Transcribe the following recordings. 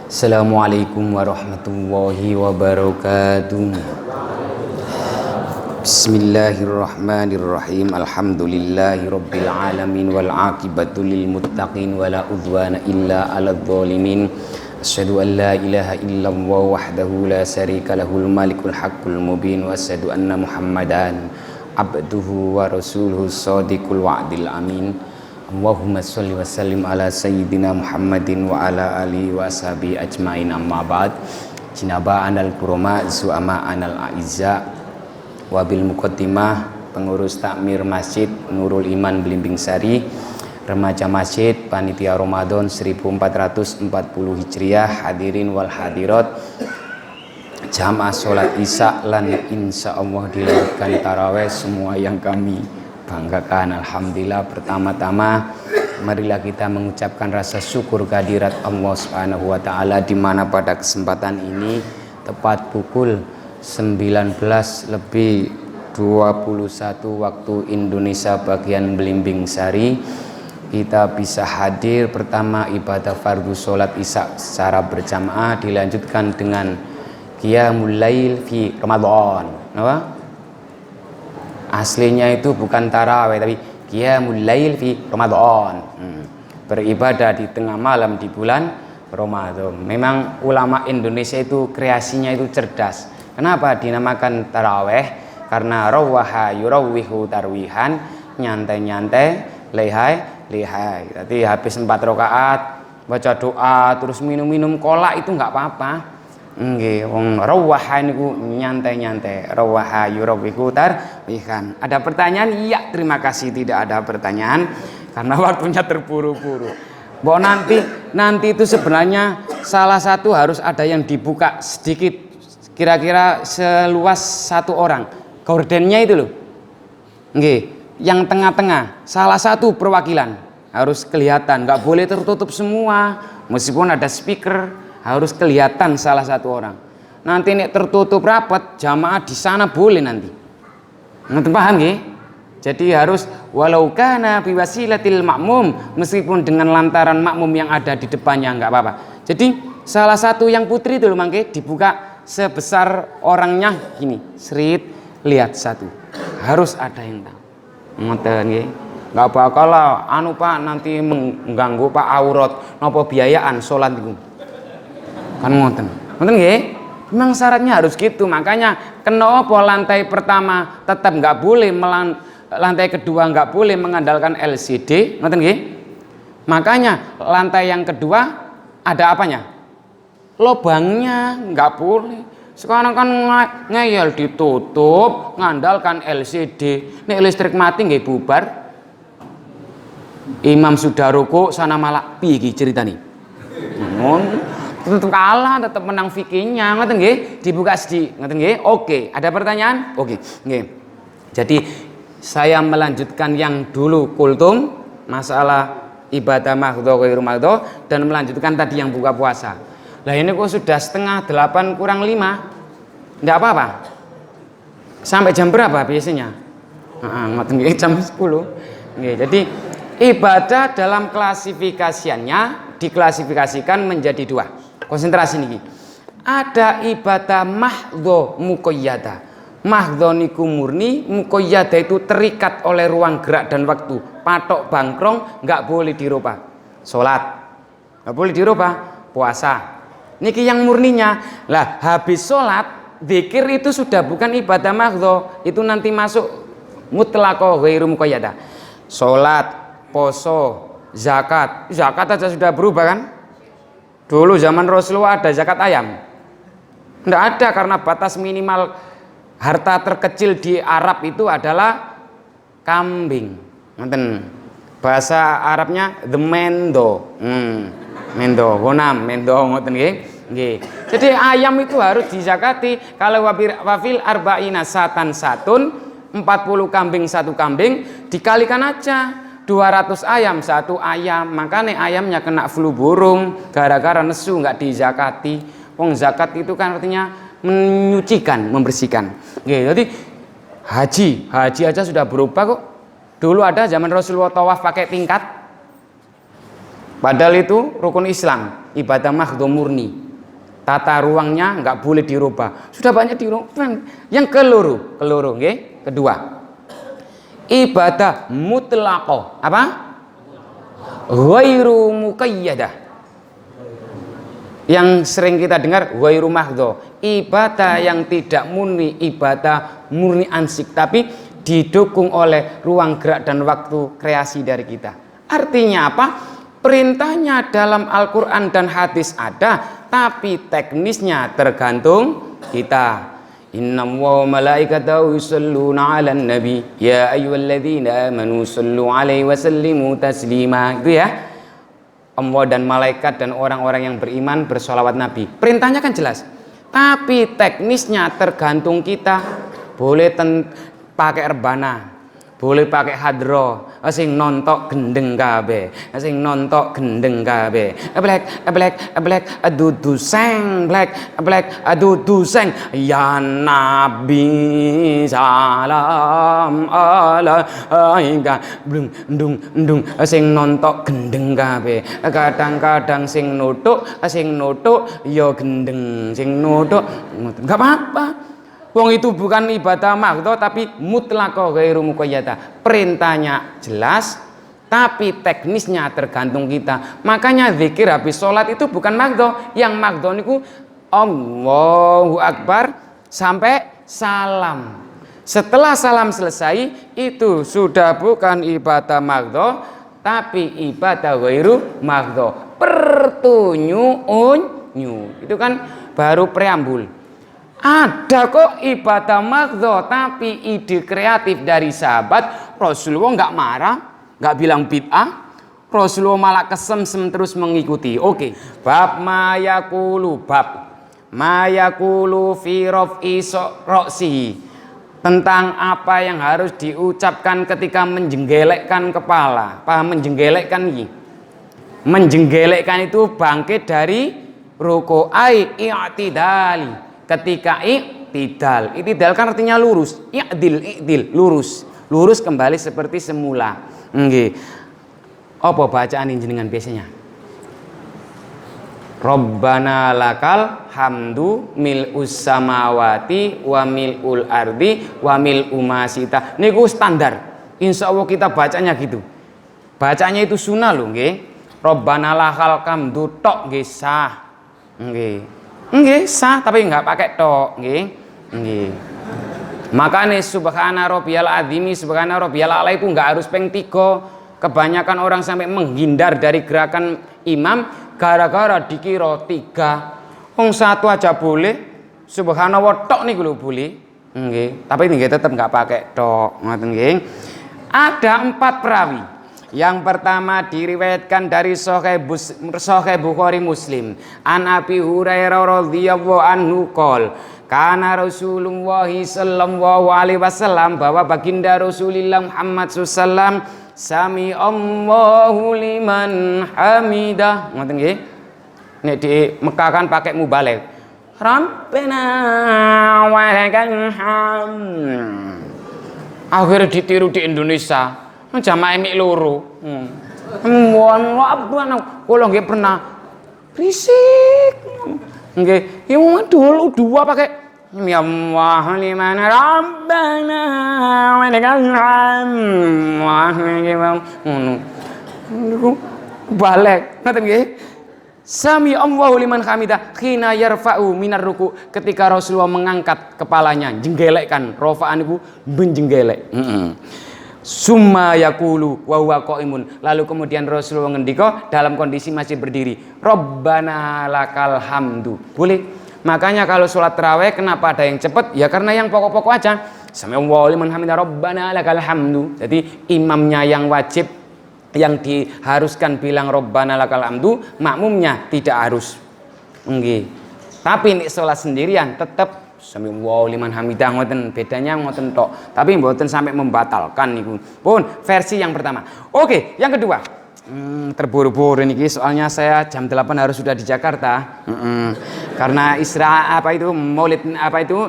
Assalamualaikum warahmatullahi wabarakatuh. Bismillahirrahmanirrahim. Alhamdulillahi rabbil alamin wal aqibatu lil muttaqin wala udwana illa 'alal zalimin. Asyhadu an la ilaha illallah wahdahu la syarika lahul malikul haqqul mubin wa asyhadu anna Muhammadan abduhu wa rasuluhu shadiqul wa'dil amin. Allahumma sholli wa sallim ala sayyidina Muhammadin wa ala alihi wa ashabihi ajmain, amma ba'd. Jinaba anal kuroma zu'ama anal a'izza wa bil muqaddimah pengurus takmir Masjid Nurul Iman Belimbing Sari, remaja masjid panitia Ramadan 1440 Hijriah, hadirin wal hadirat, jamaah sholat isya lan insyaallah dilakukan tarawih semua yang kami banggakan. Alhamdulillah, pertama-tama marilah kita mengucapkan rasa syukur kehadirat Allah Subhanahu wa taala, di mana pada kesempatan ini tepat pukul 19:21 waktu Indonesia bagian Belimbing Sari kita bisa hadir. Pertama, ibadah fardu sholat isya secara berjamaah dilanjutkan dengan qiyamul lail fi Ramadan. Apa? Aslinya itu bukan tarawih tapi qiyamul lail fi Ramadan. Beribadah di tengah malam di bulan Ramadan. Memang ulama Indonesia itu kreasinya itu cerdas. Kenapa dinamakan tarawih? Karena rawaha yurawwihu tarwihan, nyantai-nyantai, lihai. Jadi habis 4 rakaat baca doa terus minum-minum kolak itu enggak apa-apa. Nggih, wong rawaha niku nyantai-nyantai, rawaha yurawwihu tarwihan. Ada pertanyaan? Iya, terima kasih, tidak ada pertanyaan karena waktunya terburu-buru. Bahwa nanti itu sebenarnya salah satu harus ada yang dibuka sedikit, kira-kira seluas 1 orang. Gordennya itu loh. Nggih, yang tengah-tengah salah satu perwakilan harus kelihatan, nggak boleh tertutup semua. Meskipun ada speaker harus kelihatan salah satu orang. Nanti nek tertutup rapat jamaah di sana boleh nanti. Nanti paham nggih? Jadi harus walau kana biwasilatil makmum, meskipun dengan lantaran makmum yang ada di depannya enggak apa-apa. Jadi salah satu yang putri itu loh mangke dibuka sebesar orangnya gini. Serit, lihat satu. Harus ada yang tahu. Ngoten nggih. Enggak bakal lah anu Pak nanti mengganggu Pak aurat napa biayaan salat iku. Kan ngoten nggih. Memang syaratnya harus gitu. Makanya kenapa lantai pertama tetap nggak boleh, lantai kedua nggak boleh mengandalkan LCD, ngoten nggih. Makanya lantai yang kedua ada apanya? Lobangnya nggak boleh. Sekarang kan ngeyel ditutup, ngandalkan LCD. Nek listrik mati nggih bubar. Imam sudah ruku sana malah piye iki ceritane? Tetap kalah, tetap menang fikihnya, ngoten nggih, dibuka sedih, ngoten nggih. Oke, ada pertanyaan? Oke, nggih. Jadi saya melanjutkan yang dulu kultum masalah ibadah mahdho ghairu mahdho dan melanjutkan tadi yang buka puasa. Lah ini kok sudah 7:30 kurang 5. Enggak apa-apa. Sampai jam berapa biasanya? Ngoten nggih, jam 10. Nggih, jadi ibadah dalam klasifikasiannya diklasifikasikan menjadi 2. Konsentrasi niki. Ada ibadah mahdho muqayyadah. Mahdho niku murni, muqayyadah itu terikat oleh ruang gerak dan waktu. Patok bangkrong nggak boleh dirubah. Salat nggak boleh dirubah. Puasa niki yang murninya. Lah habis salat, zikir itu sudah bukan ibadah mahdho, itu nanti masuk mutlaqo ghairu muqayyadah. Salat, poso, zakat aja sudah berubah kan? Dulu zaman Rasulullah ada zakat ayam? Tidak ada, karena batas minimal harta terkecil di Arab itu adalah kambing. Nonton bahasa Arabnya the mendo, mendo, honam, mendo, ngoten nggih. Jadi ayam itu harus dizakati. Kalau wafil arba'ina satan satun, 40 kambing 1 kambing, dikalikan aja 200 ayam 1 ayam. Makanya ayamnya kena flu burung gara-gara nesu, nggak dizakati. Wong zakat itu kan artinya menyucikan, membersihkan. Jadi haji aja sudah berubah kok. Dulu ada zaman Rasulullah tawaf pakai tingkat. Padahal itu rukun Islam, ibadah mahdhu murni. Tata ruangnya nggak boleh dirubah. Sudah banyak dirubah. Yang keloro nggih. Kedua, ibadah mutlaqah. Apa? Ghairu muqayyadah. Yang sering kita dengar ghairu mahdhu, ibadah yang tidak murni, ibadah murni ansik, tapi didukung oleh ruang gerak dan waktu kreasi dari kita. Artinya apa? Perintahnya dalam Al-Quran dan hadis ada, tapi teknisnya tergantung kita. Innallaha wa malaikatahu yusholluna 'alan nabi ya ayyuhalladzina amanu shollu 'alaihi wa sallimu taslima. Itu ya. Allah dan malaikat dan orang-orang yang beriman bersolawat Nabi. Perintahnya kan jelas. Tapi teknisnya tergantung kita. Boleh pakai rebana, boleh pakai hadro, sing nontok gendeng kabeh, sing nontok gendeng kabeh. Black adudu seng, black adudu seng. Ya Nabi salam alaika. Ndung sing nontok gendeng kabeh. Kadang-kadang sing nutuk ya gendeng, sing nutuk enggak apa-apa. Wong itu bukan ibadah mahdhu tapi mutlaqah ghairu muqayyadah. Perintahnya jelas tapi teknisnya tergantung kita. Makanya zikir habis sholat itu bukan mahdhu. Yang mahdhu niku Allahu Akbar sampai salam. Setelah salam selesai itu sudah bukan ibadah mahdhu tapi ibadah ghairu mahdhu. Pertunyu. Itu kan baru preambul. Ada kok ibadah mahdhu tapi ide kreatif dari sahabat. Rasulullah nggak marah, nggak bilang bid'ah. Rasulullah malah kesemsem terus mengikuti. Oke. Bab mayakulu fi raf'i roksihi, tentang apa yang harus diucapkan ketika menjenggelekkan kepala. Paham menjenggelekkan ini? Menjenggelekkan itu bangkit dari ruku'ai i'tidali. Ketika i'tidal kan artinya lurus. I'dil lurus kembali seperti semula. Nggih. Apa bacaan jenengan biasanya? Rabbana lakal hamdu mil'us samawati wa mil'ul ardi wa mil'u ma sita. Niku standar. Insya Allah kita bacanya gitu. Bacanya itu sunnah lho nggih. Rabbana lakal hamdu tok nggih sah. Nggih. Nggih sah tapi nggak pakai tok nggih. Makanya subhana rabbiyal azimi subhana rabbiyal a'la itu nggak harus peng 3. Kebanyakan orang sampai menghindar dari gerakan imam gara-gara dikira 3. Wong 1 aja boleh, subhanallah tok niku lho boleh. Nggih, tapi nggih tetep nggak pakai tok ngoten nggih. Ada 4 perawi. Yang pertama diriwayatkan dari Sahih Bukhari Muslim. An Abi Hurairah radhiyallahu anhu qol, kana Rasulullah sallallahu alaihi wasallam, bahwa baginda Rasulullah Muhammad sallam, sami Allahu liman hamidah. Ngoten nggih. Nek di Mekah kan pakai mubaligh. Rabbana wa lakal hamd. Akhirnya ditiru di Indonesia. Jamaah mik loro. Kula nggih pernah risik. Nggih, yang dulu 2 pakai ya Allah liman rabbana wa lakal hamd. Balik. Ngoten nggih. Sami Allahu liman hamidah khina yarfa'u minar ruku, ketika Rasulullah mengangkat kepalanya, jenggelekkan, rafa'an iku menjenggelek. Summa yaqulu wa huwa qaimun, lalu kemudian Rasulullah ngendika dalam kondisi masih berdiri, Rabbana lakal hamdu. Boleh. Makanya kalau sholat tarawih kenapa ada yang cepat? Ya karena yang pokok-pokok aja. Sami Allahu liman hamidah Rabbana lakal hamdu. Jadi imamnya yang wajib, yang diharuskan bilang Rabbana lakal hamdu, makmumnya tidak harus. Nggih. Tapi nek sholat sendirian tetap sami Allahu liman hamidah, ngoten bedanya ngoten tok. Tapi mboten sampai membatalkan niku. Pun versi yang pertama. Oke, yang kedua. Terburu-buru niki soalnya saya jam 8 harus sudah di Jakarta. Karena Maulid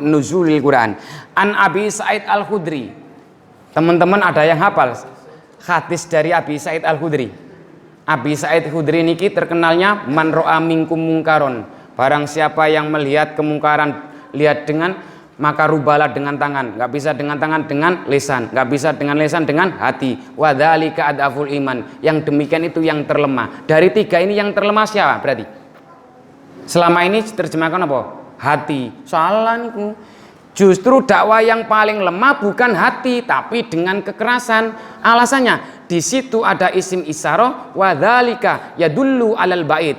nuzulil Quran. An Abi Sa'id Al-Khudri. Teman-teman ada yang hafal hadis dari Abi Sa'id Al-Khudri? Abi Sa'id Khudri niki terkenalnya man ro'a minkum mungkaron. Barang siapa yang melihat kemungkaran, lihat dengan, maka rubalah dengan tangan. Nggak bisa dengan tangan, dengan lisan. Nggak bisa dengan lisan, dengan hati. Wa dzalika adaful iman. Yang demikian itu yang terlemah. Dari tiga ini yang terlemah siapa berarti? Selama ini terjemahkan apa? Hati. Salah niku. Justru dakwah yang paling lemah bukan hati, tapi dengan kekerasan. Alasannya, di situ ada isim isyarah, wa dzalika yadullu alal bait.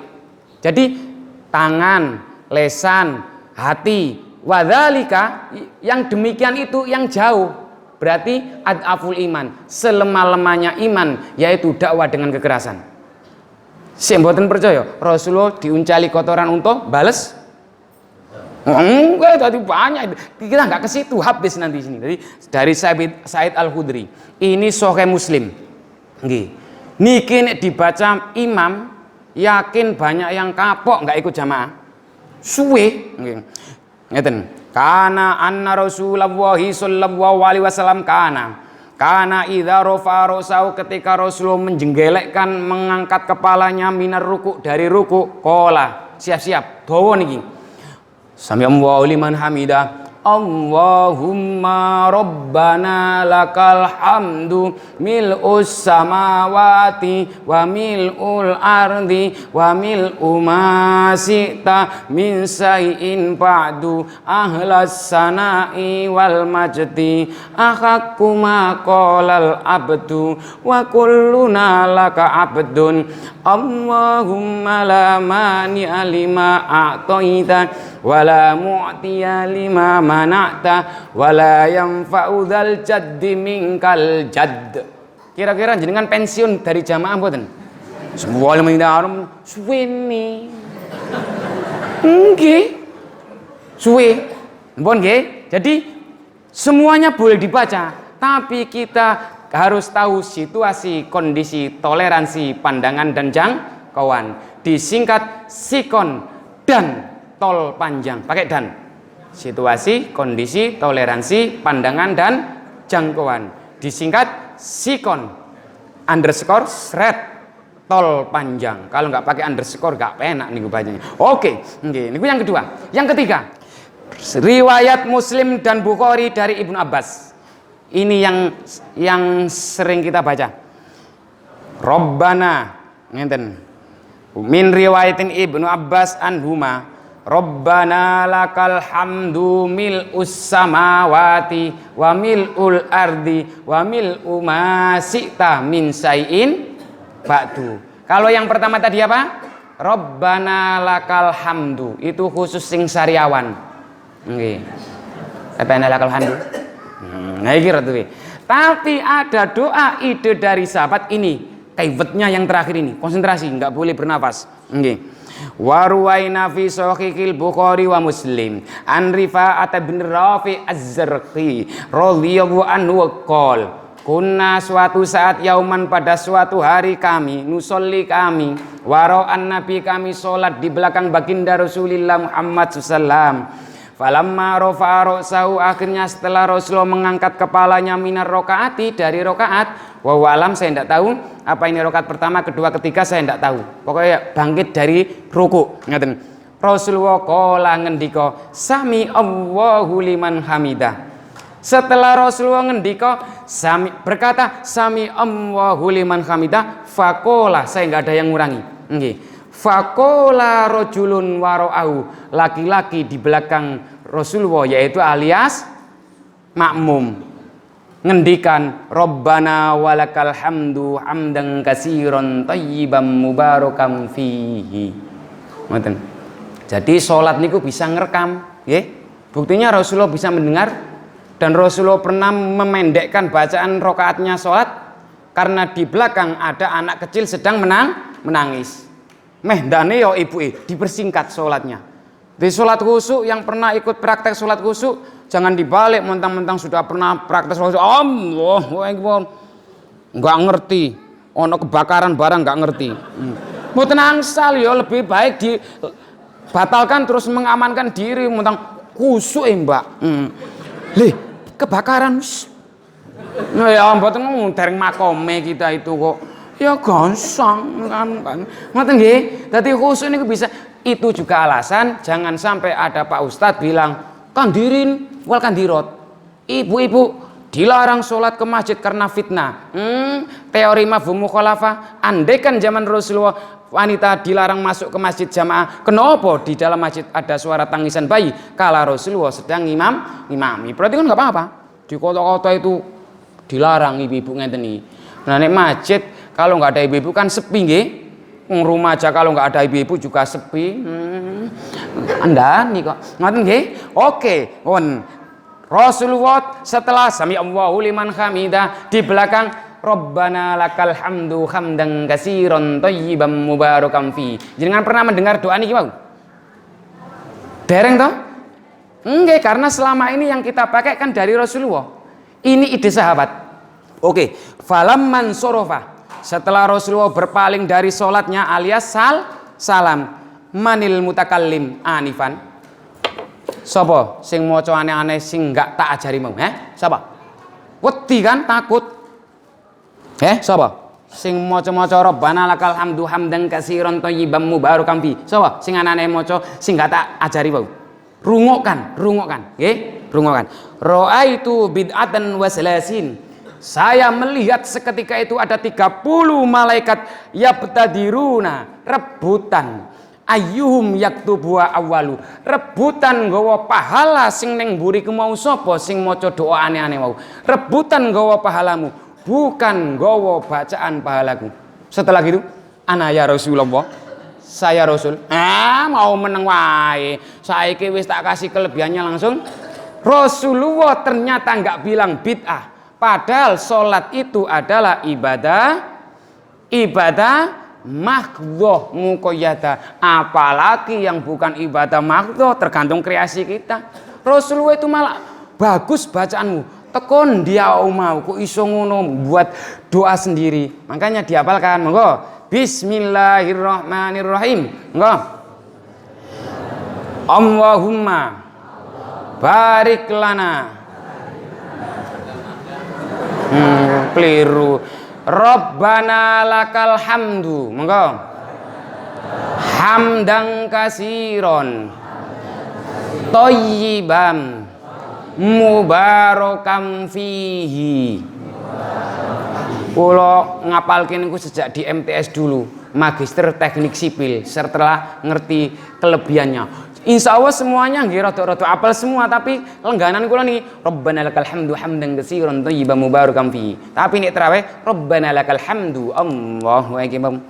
Jadi tangan, lesan, hati, wa dzalika yang demikian itu yang jauh. Berarti adaful iman, selemah-lemahnya iman, yaitu dakwah dengan kekerasan. Sing mboten percaya, Rasulullah diuncali kotoran unta, bales enggak, tadi banyak. Kita nggak ke situ, habis nanti sini. Jadi dari Sa'id Al-Khudri. Ini Sahih Muslim. Nggih. Niki nek dibaca imam, yakin banyak yang kapok nggak ikut jamaah. Suwe, nggih. Ngeten. Kana anna Rasulullah sallallahu alaihi wasallam kana idza rafa ra'sahu, ketika Rasulullah menjenggelekkan, mengangkat kepalanya minar ruku, dari ruku, qala, siap-siap dawa niki. Sami Allahu liman hamidah. Allahumma rabbana lakal hamdu mil'us samawati wa mil'ul ardi wa mil'u ma syi'ta min syai'in ba'du ahlas sana'i wal majdi ahaqqu ma qalal abdu wa kulluna laka abdun. Allahumma la mani'a lima a'taita wala mu'tiya lima mana'ta wala yanfa'u dzal jaddi minkal jadd. Kira-kira jenengan pensiun dari jamaah mboten? Semua lemah suwene. Nggih. Suwe. Mpun nggih. Jadi semuanya boleh dibaca, tapi kita harus tahu situasi, kondisi, toleransi, pandangan dan jangkauan. Disingkat sikon dan tol panjang, pakai dan. Situasi, kondisi, toleransi, pandangan dan jangkauan. Disingkat sikon underscore seret tol panjang. Kalau nggak pakai underscore nggak enak nih bacanya. Oke, ini yang kedua. Yang ketiga, riwayat Muslim dan Bukhari dari Ibnu Abbas. Ini yang sering kita baca. Rabbana, ngenten. Min riwayatin Ibnu Abbas anhuma, Rabbana lakal hamdu mil'us samawati wa mil'ul ardi wa mil'u ma syi'ta min syai'in ba'du. Kalau yang pertama tadi apa? Rabbana lakal hamdu, itu khusus sing sariawan. Nggih. Rabbana lakal hamdu. Nah iki ratu. Tapi ada doa ide dari sahabat ini, kaiwetnya yang terakhir ini, konsentrasi, nggak boleh bernafas. Nggih. Wa ruwaina fi sahihil Bukhari wa Muslim an Rifa'at bin Rafi Az-Zarqi radhiyallahu anhu qol, kunna suatu saat yauman, pada suatu hari kami, nusolli kami, wara'an nabi, kami sholat di belakang baginda Rasulullah Muhammad sallallahu. Falamma rafa'a ra'sahu, akhirnya setelah Rasulullah mengangkat kepalanya minar rokaati, dari rokaat, wa alam, saya tidak tahu apa ini rokaat pertama, kedua, ketiga, saya tidak tahu. Pokoknya bangkit dari ruku. Ngaten. Rasulullah qala ngendika, sami Allahu liman hamidah. Setelah Rasulullah ngendika, berkata sami Allahu liman hamidah, faqala, saya nggak ada yang ngurangi. Nggih. Faqala rajulun wara'ahu, laki-laki di belakang Rasulullah, yaitu alias makmum, ngendikan Rabbana walakal hamdu hamdan katsiran thayyiban mubarakan fihi. Ngoten. Jadi salat niku bisa ngerekam, nggih. Buktinya Rasulullah bisa mendengar, dan Rasulullah pernah memendekkan bacaan rakaatnya salat karena di belakang ada anak kecil sedang menangis. Dane yo ibuke dipersingkat sholatnya. Di sholat khusyuk, yang pernah ikut praktek sholat khusyuk, jangan dibalik mentang-mentang sudah pernah praktek sholat khusyuk. Allahu Akbar, nggak ngerti, ono kebakaran barang nggak ngerti. Mau tenang sal yo, lebih baik dibatalkan terus mengamankan diri, mentang khusyuk mbak. Lih, kebakaran. Nah ya mboten dereng makome kita itu kok. Ya gansang kan. Ngoten nggih. Dadi khusyuk niku bisa. Itu juga alasan jangan sampai ada Pak Ustadz bilang kandirin wal kandirot. Ibu-ibu dilarang sholat ke masjid karena fitnah. Teori mafhum mukhalafah. Andaikan zaman Rasulullah wanita dilarang masuk ke masjid jamaah, kenapa di dalam masjid ada suara tangisan bayi kala Rasulullah sedang imami? Berarti kan nggak apa-apa. Di kota-kota itu dilarang ibu-ibu ngeten iki. Nah nek masjid kalau nggak ada ibu-ibu kan sepi nggih. Rumah aja kalau nggak ada ibu-ibu juga sepi. Anda nih kok ngoten nggih. Oke, Rasulullah setelah sami Allahu liman hamidah di belakang Rabbana lakal hamdu hamdan katsiran thayyiban mubarakan fi. Jangan pernah mendengar doa niki mau? Dereng toh? Enggak, karena selama ini yang kita pakai kan dari Rasulullah. Ini ide sahabat. Oke, falamman sorofa. Setelah Rasulullah berpaling dari sholatnya alias salam, manil mutakallim anifan. Sapa sing maca aneh-aneh sing enggak tak ajari mau? Sapa? Wedi kan, takut. Sapa? Sing maca-maca Rabbana lakal hamdu hamdan katsiran thayyiban mubarakan fi. Sapa sing aneh-aneh maca sing enggak tak ajari mau? Rungokkan, nggih, rungokkan. Ra'aitu bid'atan wa salasin. Saya melihat seketika itu ada 30 malaikat yabtadiruna, rebutan. Ayyuhum yaktubu awwalu, rebutan nggawa pahala sing ning mburiku mau sapa sing maca doa aneh-aneh mau. Rebutan nggawa pahalamu, bukan nggawa bacaan pahalaku. Setelah gitu, ana ya Rasulullah, saya Rasul. Mau meneng wae. Saiki wis tak kasih kelebihannya langsung. Rasulullah ternyata enggak bilang bid'ah. Padahal sholat itu adalah ibadah mahdhah muqayyadah. Apalagi yang bukan ibadah mahdhah tergantung kreasi kita. Rasulullah itu malah bagus bacaanmu. Tekon dia mau kok iso ngono buat doa sendiri. Makanya dihafalkan. Monggo. Bismillahirrahmanirrahim. Monggo. Allahumma barik lana. Keliru. Rabbana lakal hamdu. Monggo. Hamdan katsiran thayyiban mubarakan fihi. Kula ngapalke niku sejak di MTS dulu, Magister Teknik Sipil, setelah ngerti kelebihannya. Insya Allah semuanya nggih rada-rada apal semua, tapi lengganan kula niki Rabbana lakal hamdu hamdan katsiran thayyiban mubarakan fihi. Tapi nek tarawih Rabbana lakal hamdu Allahu akbar.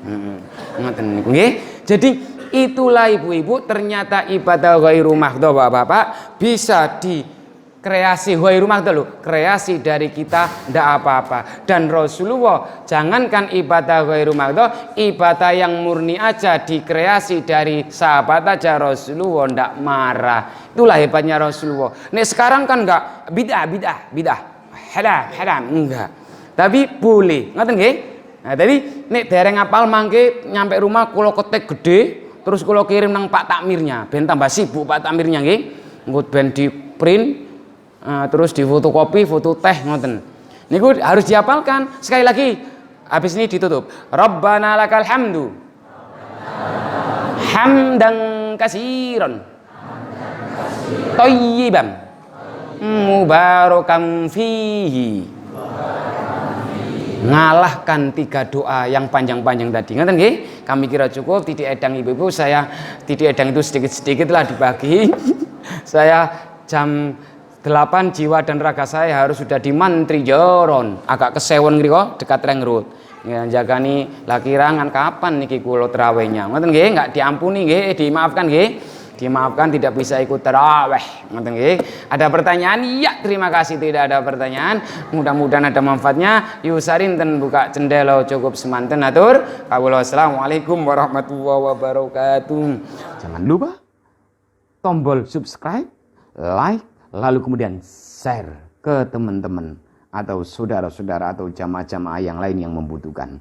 Ngoten niku nggih. Jadi itulah ibu-ibu, ternyata ibadah ghairu mahdhah Bapak bisa di kreasi ghairu mahdhah loh, kreasi dari kita ndak apa-apa. Dan Rasulullah jangankan ibadah ghairu mahdhah, ibadah yang murni aja dikreasi dari sahabat aja Rasulullah ndak marah. Itulah hebatnya Rasulullah. Nek sekarang kan enggak bid'ah, haram enggak. Tapi boleh, ngoten nggih? Nah, tadi nek dereng apal mangke nyampe rumah kula ketik gede, terus kula kirim nang Pak Takmirnya, ben tambah sibuk Pak Takmirnya nggih. Engko ben di print terus di fotokopi, foto teh ngoten. Niku harus dihafalkan. Sekali lagi, habis ini ditutup. Rabbana lakal hamdu. Hamdan katsiran. Thayyiban. Mubarakan fihi. Ngalahkan 3 doa yang panjang-panjang tadi. Ngoten nggih? Kami kira cukup titik edang ibu-ibu. Saya titik edang itu sedikit-sedikit lah dibagi. Saya jam 8 jiwa dan raga saya harus sudah di Mantri Joron, agak kesewon ngriko dekat Ring Road. Ya jagani lah kirangan kapan niki kula trawehnya. Ngoten nggih, enggak diampuni nggih, dimaafkan nggih. Dimaafkan tidak bisa ikut tarawih. Ngoten nggih. Ada pertanyaan? Ya, terima kasih. Tidak ada pertanyaan. Mudah-mudahan ada manfaatnya. Yusarin ten buka cendela cukup semanten atur. Wassalamualaikum warahmatullahi wabarakatuh. Jangan lupa tombol subscribe, like, lalu kemudian share ke teman-teman atau saudara-saudara atau jamaah-jamaah yang lain yang membutuhkan.